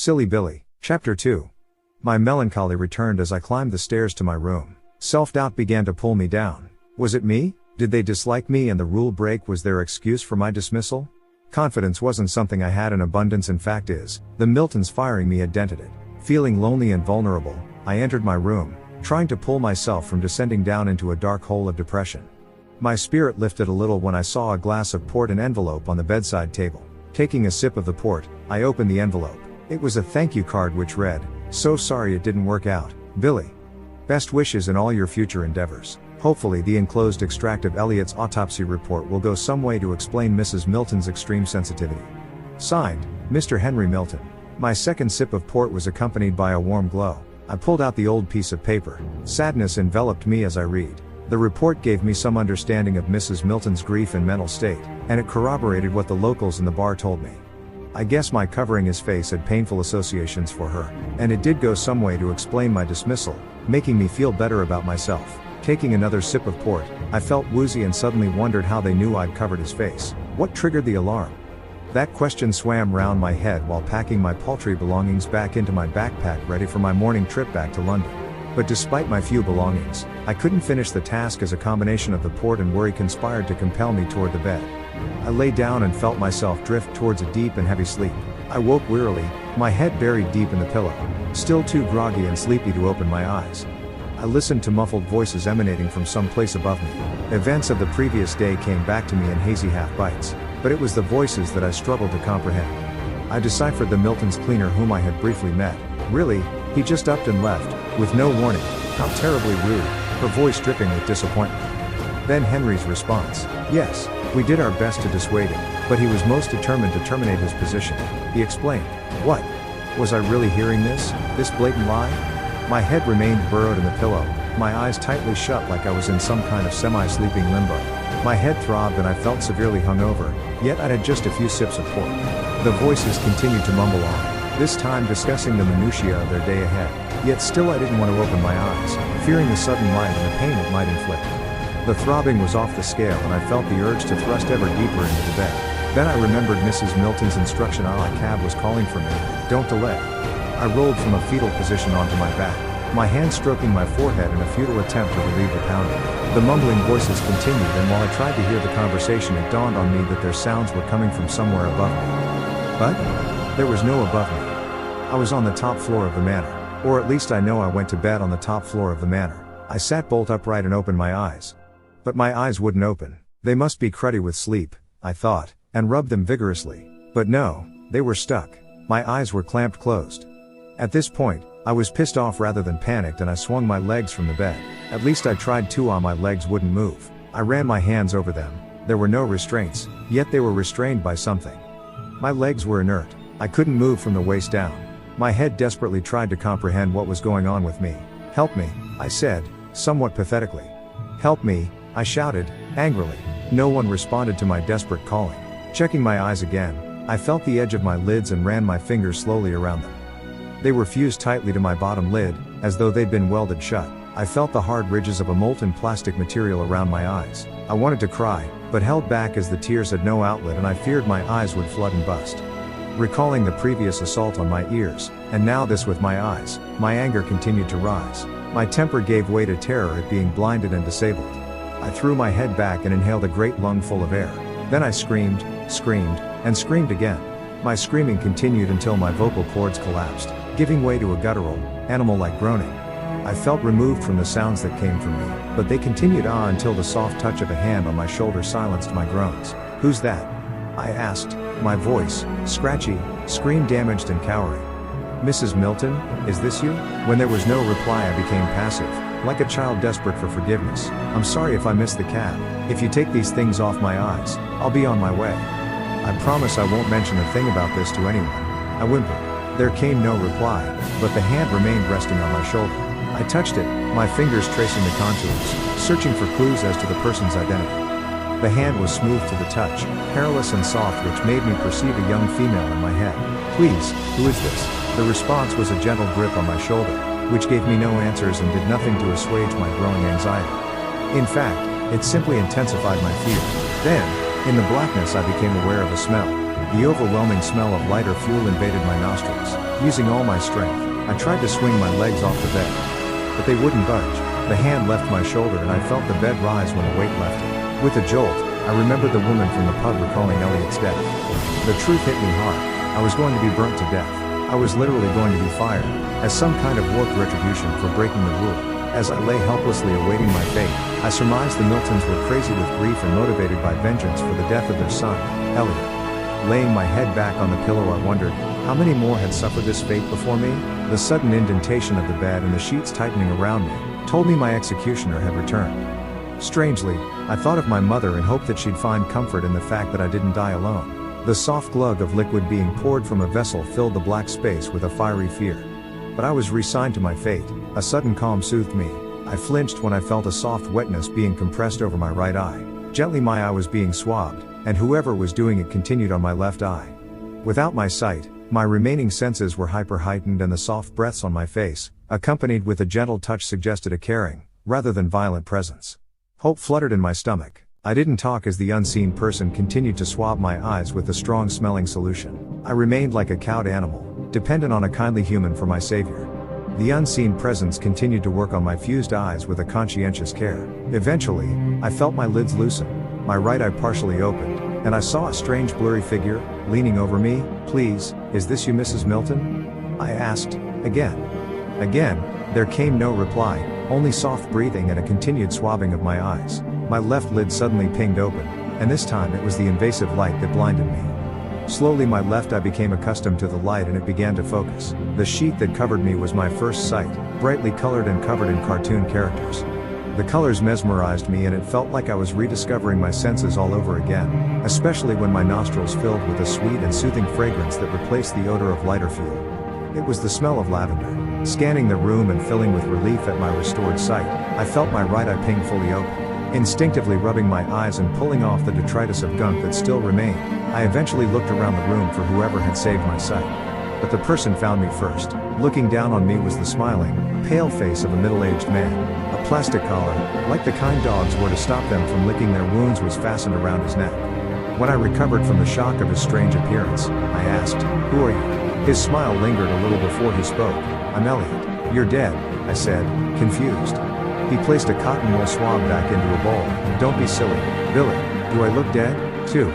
Silly Billy. Chapter 2. My melancholy returned as I climbed the stairs to my room. Self-doubt began to pull me down. Was it me? Did they dislike me and the rule break was their excuse for my dismissal? Confidence wasn't something I had in abundance, in fact the Miltons firing me had dented it. Feeling lonely and vulnerable, I entered my room, trying to pull myself from descending down into a dark hole of depression. My spirit lifted a little when I saw a glass of port and envelope on the bedside table. Taking a sip of the port, I opened the envelope. It was a thank you card which read, "So sorry it didn't work out, Billy. Best wishes in all your future endeavors. Hopefully the enclosed extract of Elliot's autopsy report will go some way to explain Mrs. Milton's extreme sensitivity. Signed, Mr. Henry Milton." My second sip of port was accompanied by a warm glow. I pulled out the old piece of paper. Sadness enveloped me as I read. The report gave me some understanding of Mrs. Milton's grief and mental state, and it corroborated what the locals in the bar told me. I guess my covering his face had painful associations for her, and it did go some way to explain my dismissal, making me feel better about myself. Taking another sip of port, I felt woozy and suddenly wondered how they knew I'd covered his face. What triggered the alarm? That question swam round my head while packing my paltry belongings back into my backpack ready for my morning trip back to London. But despite my few belongings, I couldn't finish the task as a combination of the port and worry conspired to compel me toward the bed. I lay down and felt myself drift towards a deep and heavy sleep. I woke wearily, my head buried deep in the pillow, still too groggy and sleepy to open my eyes. I listened to muffled voices emanating from some place above me. Events of the previous day came back to me in hazy half-bites, but it was the voices that I struggled to comprehend. I deciphered the Milton's cleaner whom I had briefly met. Really, he just upped and left, with no warning. How terribly rude, her voice dripping with disappointment. Then Henry's response. Yes, we did our best to dissuade him, but he was most determined to terminate his position. He explained. What? Was I really hearing this blatant lie? My head remained burrowed in the pillow, my eyes tightly shut like I was in some kind of semi-sleeping limbo. My head throbbed and I felt severely hungover, yet I'd had just a few sips of port. The voices continued to mumble on, this time discussing the minutiae of their day ahead, yet still I didn't want to open my eyes, fearing the sudden light and the pain it might inflict. The throbbing was off the scale and I felt the urge to thrust ever deeper into the bed. Then I remembered Mrs. Milton's instruction a cab was calling for me, don't delay. I rolled from a fetal position onto my back, my hand stroking my forehead in a futile attempt to relieve the pounding. The mumbling voices continued and while I tried to hear the conversation it dawned on me that their sounds were coming from somewhere above me. But there was no above me. I was on the top floor of the manor, or at least I know I went to bed on the top floor of the manor. I sat bolt upright and opened my eyes. But my eyes wouldn't open. They must be cruddy with sleep, I thought, and rubbed them vigorously. But no, they were stuck. My eyes were clamped closed. At this point, I was pissed off rather than panicked and I swung my legs from the bed. At least I tried to. My legs wouldn't move. I ran my hands over them. There were no restraints, yet they were restrained by something. My legs were inert. I couldn't move from the waist down. My head desperately tried to comprehend what was going on with me. Help me, I said, somewhat pathetically. Help me, I shouted, angrily. No one responded to my desperate calling. Checking my eyes again, I felt the edge of my lids and ran my fingers slowly around them. They were fused tightly to my bottom lid, as though they'd been welded shut. I felt the hard ridges of a molten plastic material around my eyes. I wanted to cry, but held back as the tears had no outlet and I feared my eyes would flood and bust. Recalling the previous assault on my ears, and now this with my eyes, my anger continued to rise. My temper gave way to terror at being blinded and disabled. I threw my head back and inhaled a great lungful of air. Then I screamed, and screamed again. My screaming continued until my vocal cords collapsed, giving way to a guttural, animal-like groaning. I felt removed from the sounds that came from me, but they continued until the soft touch of a hand on my shoulder silenced my groans. Who's that? I asked, my voice, scratchy, scream damaged and cowering. Mrs. Milton, is this you? When there was no reply I became passive, like a child desperate for forgiveness. I'm sorry if I missed the cab. If you take these things off my eyes, I'll be on my way. I promise I won't mention a thing about this to anyone. I whimpered. There came no reply, but the hand remained resting on my shoulder. I touched it, my fingers tracing the contours, searching for clues as to the person's identity. The hand was smooth to the touch, hairless and soft, which made me perceive a young female in my head. Please, who is this? The response was a gentle grip on my shoulder, which gave me no answers and did nothing to assuage my growing anxiety. In fact, it simply intensified my fear. Then, in the blackness I became aware of a smell. The overwhelming smell of lighter fuel invaded my nostrils. Using all my strength, I tried to swing my legs off the bed, but they wouldn't budge. The hand left my shoulder and I felt the bed rise when the weight left it. With a jolt, I remembered the woman from the pub recalling Elliot's death. The truth hit me hard. I was going to be burnt to death. I was literally going to be fired, as some kind of warped retribution for breaking the rule. As I lay helplessly awaiting my fate, I surmised the Miltons were crazy with grief and motivated by vengeance for the death of their son, Elliot. Laying my head back on the pillow, I wondered, how many more had suffered this fate before me? The sudden indentation of the bed and the sheets tightening around me told me my executioner had returned. Strangely, I thought of my mother and hoped that she'd find comfort in the fact that I didn't die alone. The soft glug of liquid being poured from a vessel filled the black space with a fiery fear. But I was resigned to my fate. A sudden calm soothed me. I flinched when I felt a soft wetness being compressed over my right eye. Gently my eye was being swabbed, and whoever was doing it continued on my left eye. Without my sight, my remaining senses were hyper-heightened, and the soft breaths on my face, accompanied with a gentle touch, suggested a caring, rather than violent presence. Hope fluttered in my stomach. I didn't talk as the unseen person continued to swab my eyes with the strong-smelling solution. I remained like a cowed animal, dependent on a kindly human for my savior. The unseen presence continued to work on my fused eyes with a conscientious care. Eventually, I felt my lids loosen, my right eye partially opened, and I saw a strange blurry figure, leaning over me. "Please, is this you, Mrs. Milton?" I asked, again. Again, there came no reply, only soft breathing and a continued swabbing of my eyes. My left lid suddenly pinged open, and this time it was the invasive light that blinded me. Slowly my left eye became accustomed to the light and it began to focus. The sheet that covered me was my first sight, brightly colored and covered in cartoon characters. The colors mesmerized me and it felt like I was rediscovering my senses all over again, especially when my nostrils filled with a sweet and soothing fragrance that replaced the odor of lighter fuel. It was the smell of lavender. Scanning the room and filling with relief at my restored sight, I felt my right eye ping fully open. Instinctively rubbing my eyes and pulling off the detritus of gunk that still remained, I eventually looked around the room for whoever had saved my sight. But the person found me first. Looking down on me was the smiling, pale face of a middle-aged man. A plastic collar, like the kind dogs wore to stop them from licking their wounds, was fastened around his neck. When I recovered from the shock of his strange appearance, I asked, "Who are you?" His smile lingered a little before he spoke. "I'm Elliot." "You're dead," I said, confused. He placed a cotton wool swab back into a bowl. "Don't be silly, Billy. Do I look dead, too?"